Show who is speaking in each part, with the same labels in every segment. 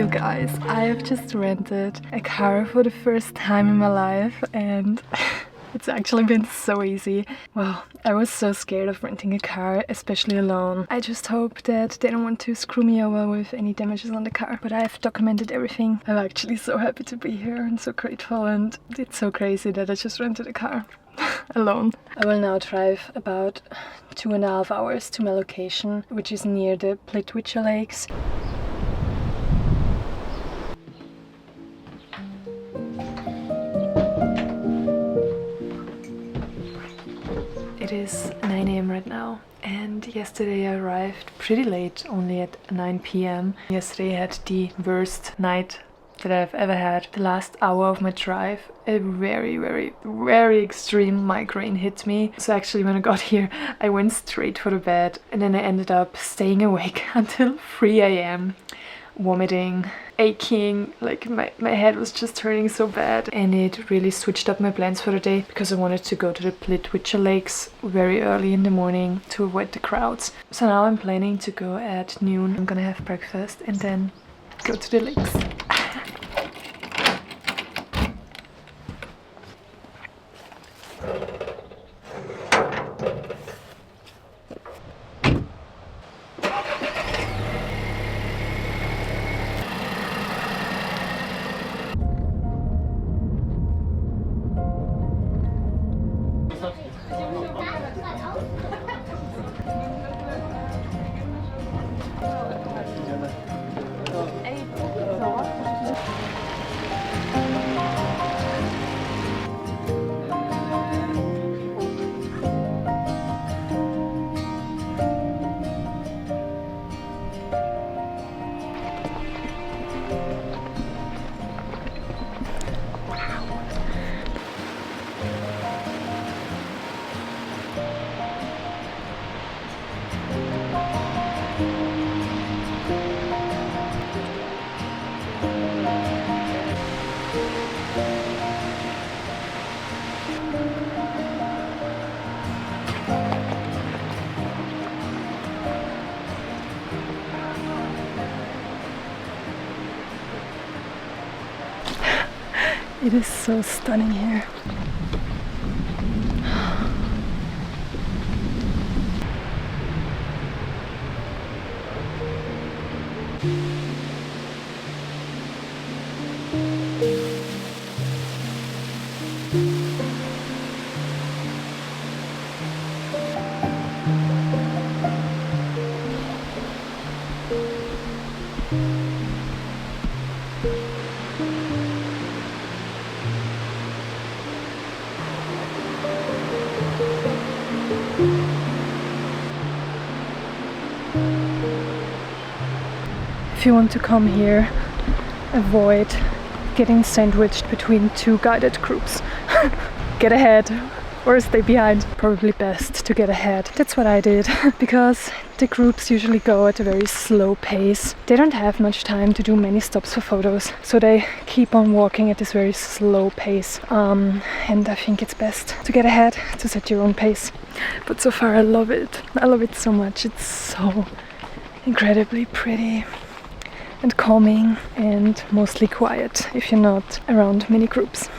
Speaker 1: guys, I have just rented a car for the first time in my life and it's actually been so easy. Well, I was so scared of renting a car, especially alone. I just hope that they don't want to screw me over with any damages on the car. But I've documented everything. I'm actually so happy to be here and so grateful, and it's so crazy that I just rented a car alone. I will now drive about 2.5 hours to my location, which is near the Plitvicer Lakes. It is 9 AM right now, and yesterday I arrived pretty late, only at 9 PM. Yesterday I had the worst night that I've ever had. The last hour of my drive, a very extreme migraine hit me. So actually when I got here, I went straight for the bed, and then I ended up staying awake until 3 AM. Vomiting, aching, like my head was just hurting so bad, and it really switched up my plans for the day because I wanted to go to the Plitvicer Lakes very early in the morning to avoid the crowds. So now I'm planning to go at noon. I'm gonna have breakfast and then go to the lakes. It is so stunning here. If you want to come here, avoid getting sandwiched between two guided groups. Get ahead or stay behind. Probably best to get ahead. That's what I did, because the groups usually go at a very slow pace. They don't have much time to do many stops for photos, so they keep on walking at this very slow pace. And I think it's best to get ahead, to set your own pace. But so far I love it. I love it so much. It's so incredibly pretty and calming, and mostly quiet if you're not around many groups.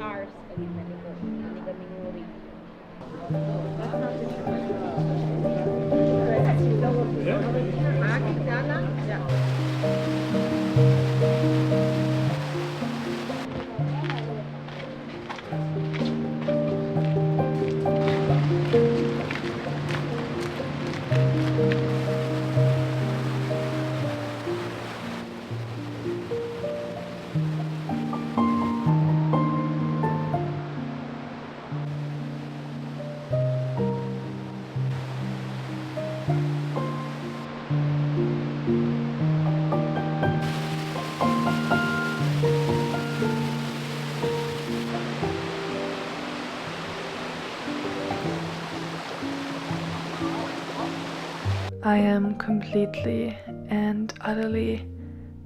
Speaker 2: Ours.
Speaker 1: I am completely and utterly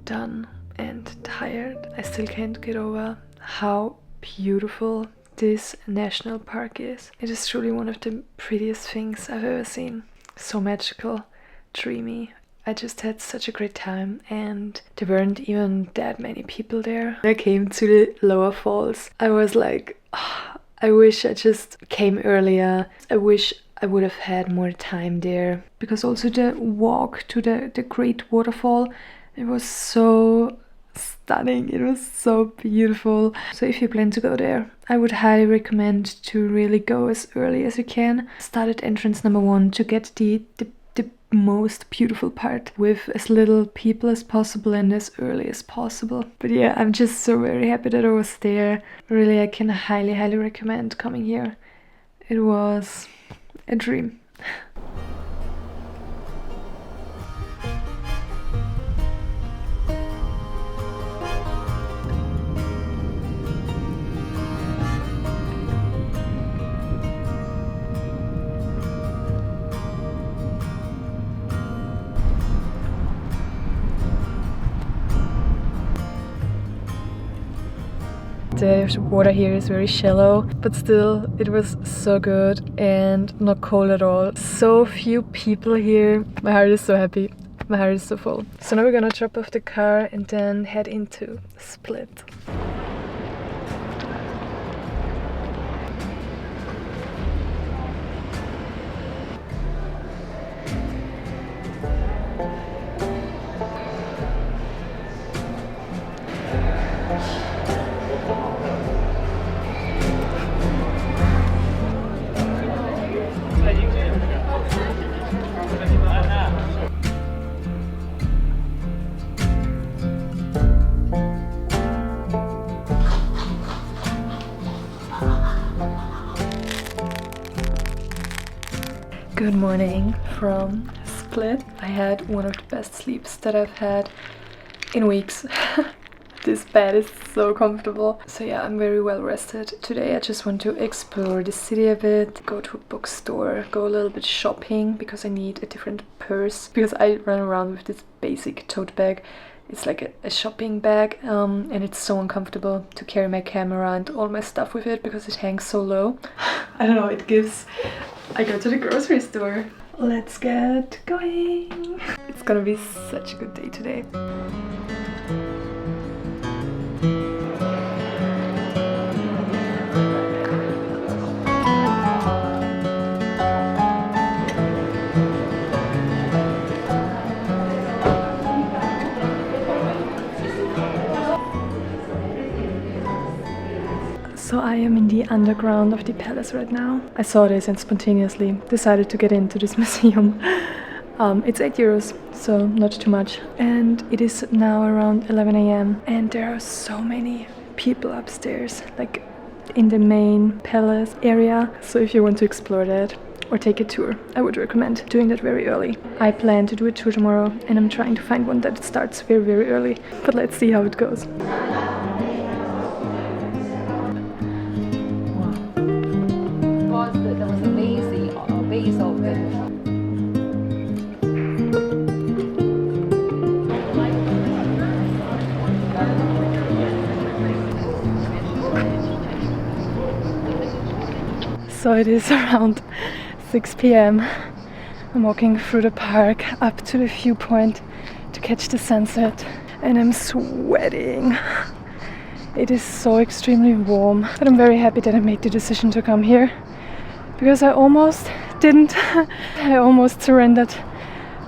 Speaker 1: done and tired. I still can't get over how beautiful this national park is. It is truly one of the prettiest things I've ever seen. So magical, dreamy. I just had such a great time, and there weren't even that many people there. When I came to the lower falls, I was like, oh, I wish I just came earlier. I wish I would have had more time there, because also the walk to the great waterfall, it was so stunning. It was so beautiful. So if you plan to go there, I would highly recommend to really go as early as you can. Start at entrance number 1 to get the most beautiful part with as little people as possible and as early as possible. But yeah, I'm just so very happy that I was there. Really, I can highly recommend coming here. It was a dream. The water here is very shallow, but still it was so good and not cold at all. So few people here. My heart is so happy. My heart is so full. So now we're gonna drop off the car and then head into Split. Good morning from Split. I had one of the best sleeps that I've had in weeks. This bed is so comfortable. So yeah, I'm very well rested. Today I just want to explore the city a bit, go to a bookstore, go a little bit shopping because I need a different purse, because I run around with this basic tote bag. It's like a shopping bag, and it's so uncomfortable to carry my camera and all my stuff with it because it hangs so low. I don't know, it gives... I go to the grocery store. Let's get going. It's gonna be such a good day today. So I am in the underground of the palace right now. I saw this and spontaneously decided to get into this museum. It's 8 euros, so not too much. And it is now around 11 AM and there are so many people upstairs, like in the main palace area. So if you want to explore that or take a tour, I would recommend doing that very early. I plan to do a tour tomorrow and I'm trying to find one that starts very early. But let's see how it goes.
Speaker 2: There was a base of the...
Speaker 1: So it is around 6 PM. I'm walking through the park up to the viewpoint to catch the sunset and I'm sweating. It is so extremely warm, but I'm very happy that I made the decision to come here. Because I almost didn't. I almost surrendered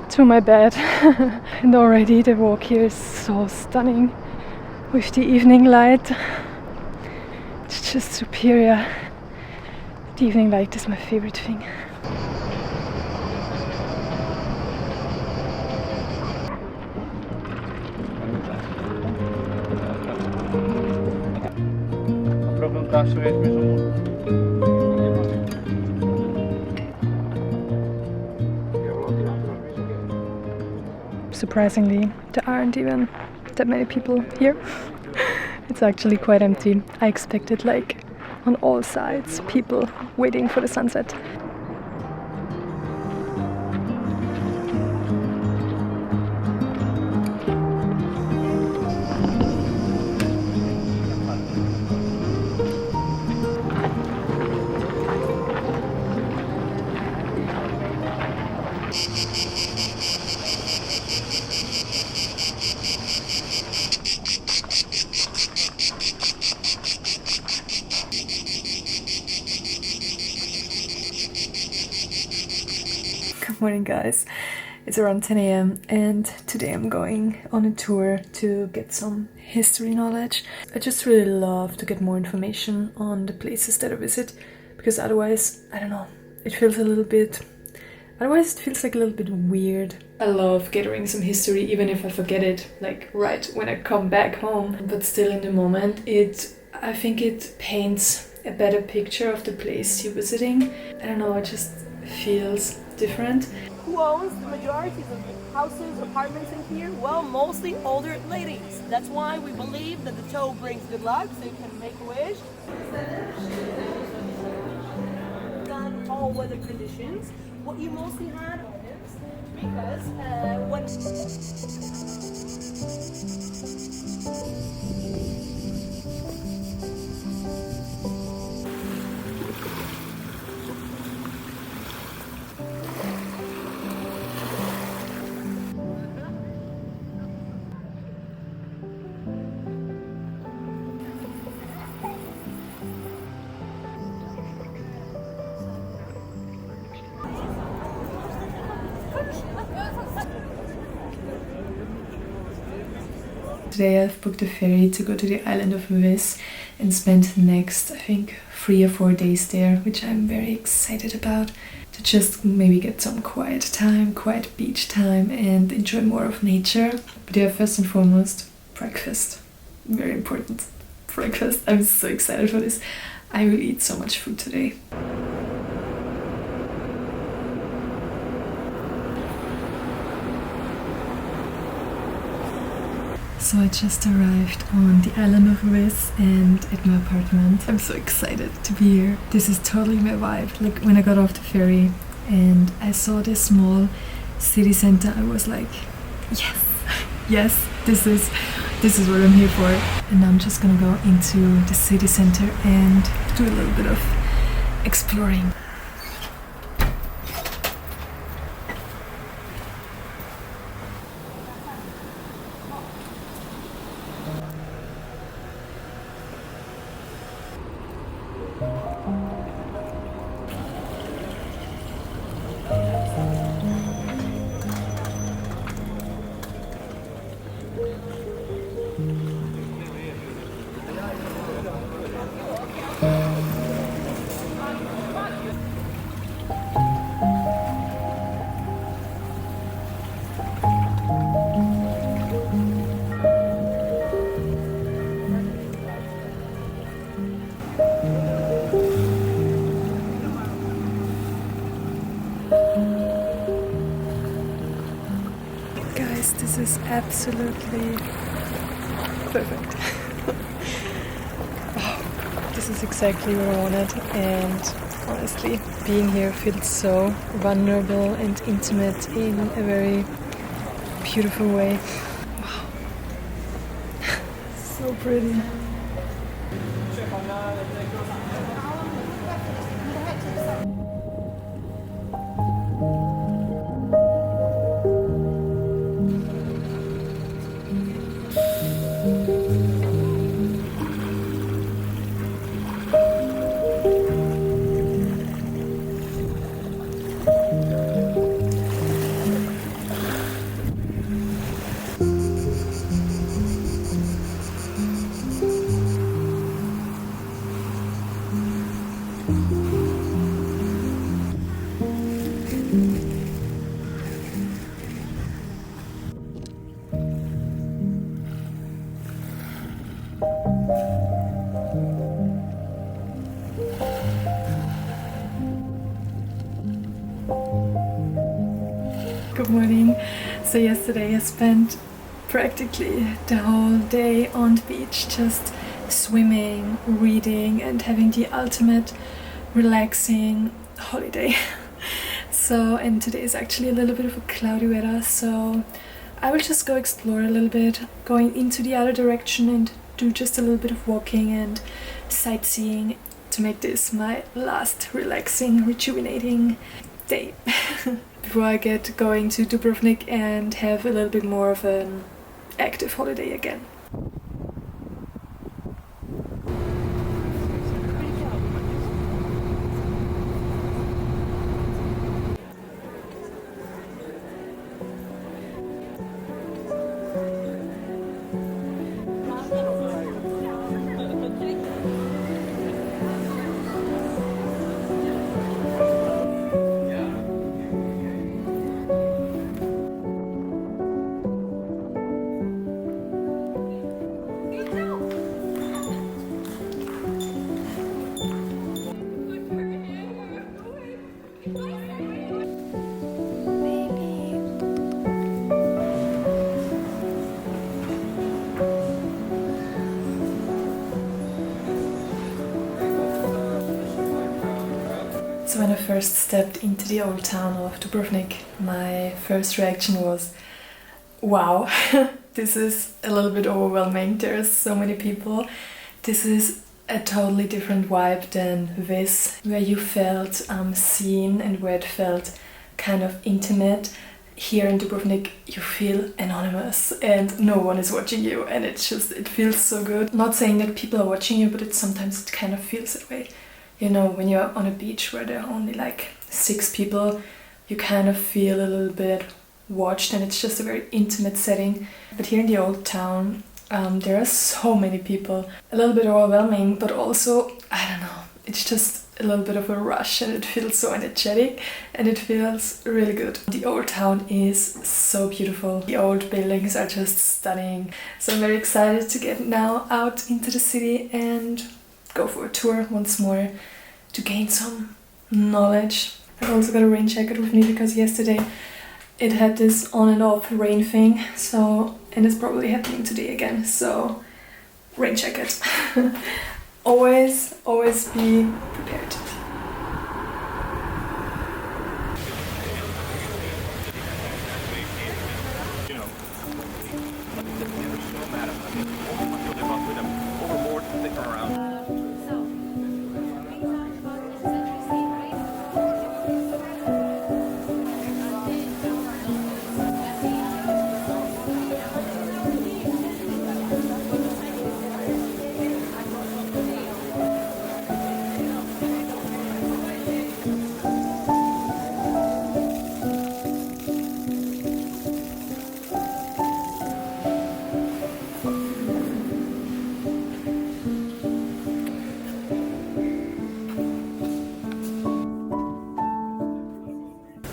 Speaker 1: to my bed. And already the walk here is so stunning with the evening light. It's just superior. The evening light is my favorite thing. Surprisingly, there aren't even that many people here. It's actually quite empty. I expected like on all sides people waiting for the sunset. Morning guys, it's around 10 a.m. and today I'm going on a tour to get some history knowledge. I just really love to get more information on the places that I visit, because otherwise, I don't know, it feels a little bit, otherwise it feels like a little bit weird. I love gathering some history even if I forget it, like right when I come back home, but still in the moment I think it paints a better picture of the place you're visiting. I don't know, it just feels different.
Speaker 3: Who owns the majority of the houses, apartments in here? Well, mostly older ladies. That's why we believe that the toe brings good luck, so you can make a wish. Done all weather conditions. What you mostly had is because when
Speaker 1: Today I've booked a ferry to go to the island of Vis and spend the next, I think, 3 or 4 days there, which I'm very excited about, to just maybe get some quiet time, quiet beach time, and enjoy more of nature. But yeah, first and foremost, breakfast. Very important. Breakfast. I'm so excited for this. I will eat so much food today. So I just arrived on the island of Vis and at my apartment. I'm so excited to be here. This is totally my vibe. Like when I got off the ferry and I saw this small city center, I was like, yes, yes, this is what I'm here for. And I'm just gonna go into the city center and do a little bit of exploring. This is absolutely perfect. Oh, this is exactly what I wanted, and honestly, being here feels so vulnerable and intimate in a very beautiful way. Wow. So pretty. Good morning. So yesterday I spent practically the whole day on the beach, just swimming, reading, and having the ultimate relaxing holiday. And today is actually a little bit of a cloudy weather, so I will just go explore a little bit, going into the other direction and do just a little bit of walking and sightseeing to make this my last relaxing, rejuvenating day. Before I get going to Dubrovnik and have a little bit more of an active holiday again. So when I first stepped into the old town of Dubrovnik, my first reaction was, wow, this is a little bit overwhelming. There's so many people. This is a totally different vibe than Vis, where you felt seen and where it felt kind of intimate. Here in Dubrovnik you feel anonymous and no one is watching you, and it feels so good. Not saying that people are watching you, but sometimes it kind of feels that way. You know, when you're on a beach where there are only like 6 people, you kind of feel a little bit watched, and it's just a very intimate setting. But here in the old town there are so many people. A little bit overwhelming, but also, I don't know, it's just a little bit of a rush, and it feels so energetic and it feels really good. The old town is so beautiful. The old buildings are just stunning. So I'm very excited to get now out into the city and go for a tour once more to gain some knowledge. I've also got a rain jacket with me because yesterday it had this on and off rain thing, and it's probably happening today again, so rain jacket. Always be prepared.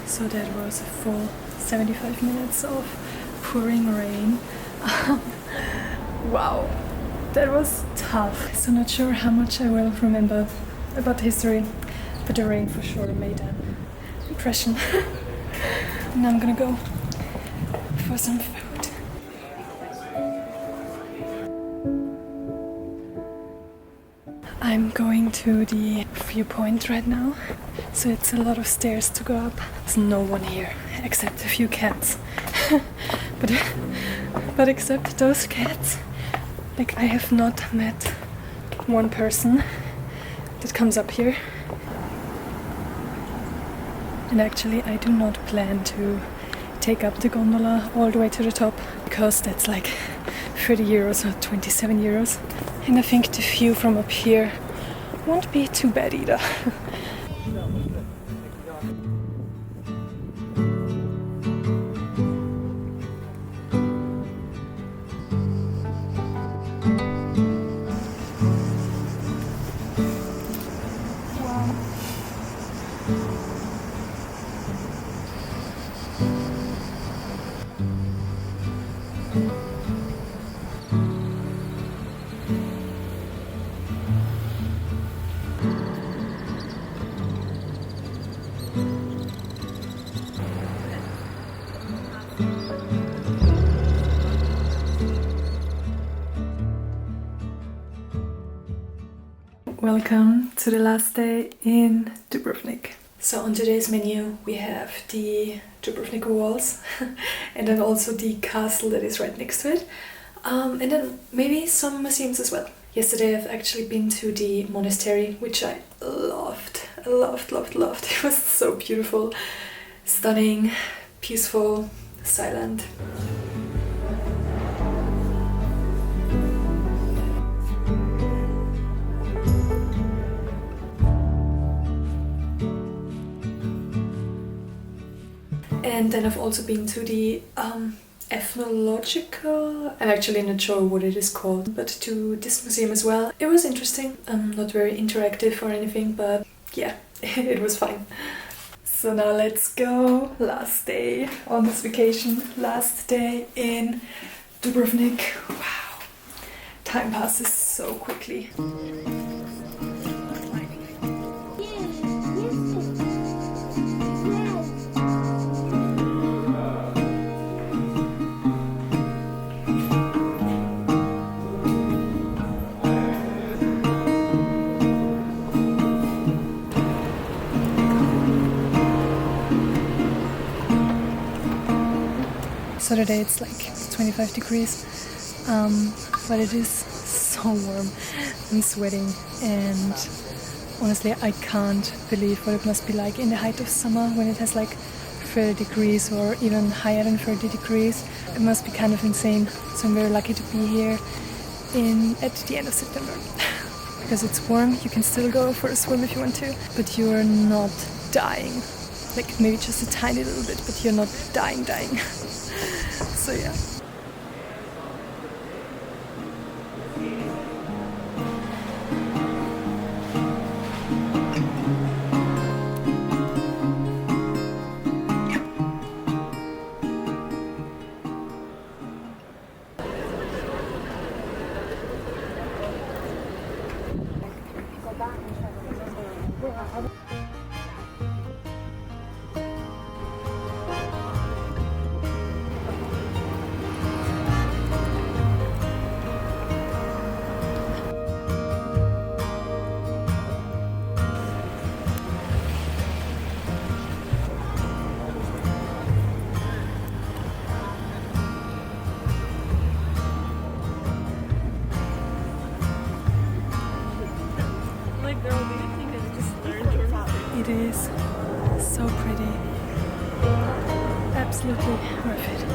Speaker 1: So that was a full 75 minutes of pouring rain. Wow, that was tough. So not sure how much I will remember about the history, but the rain for sure made an impression. Now I'm gonna go for some food. I'm going to the viewpoint right now, so it's a lot of stairs to go up. There's no one here except a few cats. but except those cats, like, I have not met one person that comes up here. And actually I do not plan to take up the gondola all the way to the top, because that's like 30 euros or 27 euros. And I think the view from up here won't be too bad either. Welcome to the last day in Dubrovnik. So on today's menu we have the Dubrovnik walls and then also the castle that is right next to it, and then maybe some museums as well. Yesterday I've actually been to the monastery, which I loved. It was so beautiful, stunning, peaceful, silent. And then I've also been to the ethnological, I'm actually not sure what it is called, but to this museum as well. It was interesting, not very interactive or anything, but yeah, it was fine. So now let's go. Last day on this vacation, last day in Dubrovnik. Wow, time passes so quickly. So today it's like 25 degrees, but it is so warm. I'm sweating, and honestly I can't believe what it must be like in the height of summer when it has like 30 degrees or even higher than 30 degrees. It must be kind of insane. So I'm very lucky to be here at the end of September. Because it's warm, you can still go for a swim if you want to, but you're not dying. Like maybe just a tiny little bit, but you're not dying. So yeah. It is so pretty. Absolutely worth it.